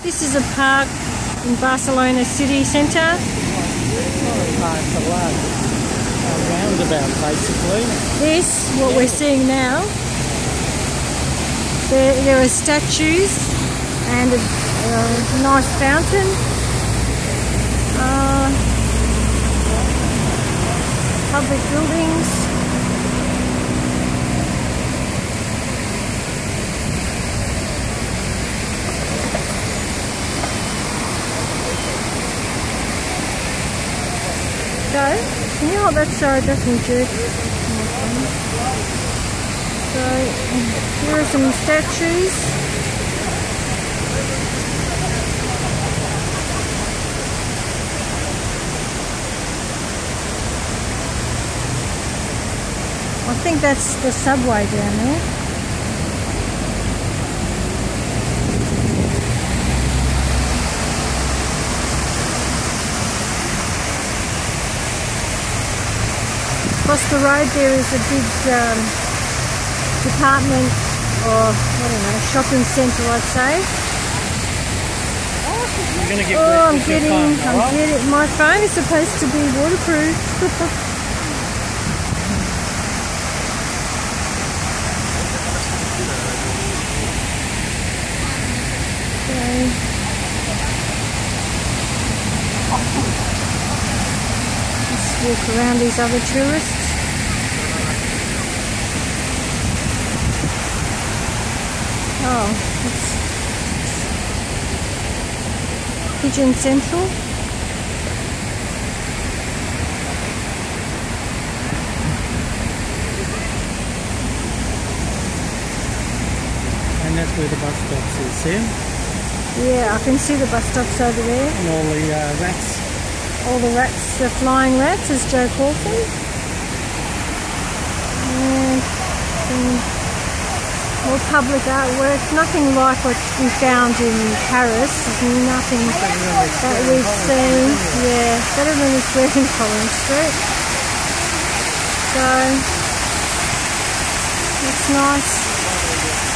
This is a park in Barcelona city centre. Park's a large roundabout, basically. This, what we're seeing now, there are statues and a nice fountain. Public buildings. Can you hold that so it doesn't jerk? So here are some statues. I think that's the subway down there. Across the road there is a big department, or I don't know, shopping centre, I'd say. You're going to get I'm getting, my phone is supposed to be waterproof. Let's walk around these other tourists. Oh, it's Pigeon Central. And that's where the bus stops is, see? Yeah, I can see the bus stops over there. And all the rats. All the rats, the flying rats, as Joe calls them. And some more public artwork. Nothing like what we found in Paris. Nothing that we've seen. Yeah, better than the square in Collins Street. So, it's nice.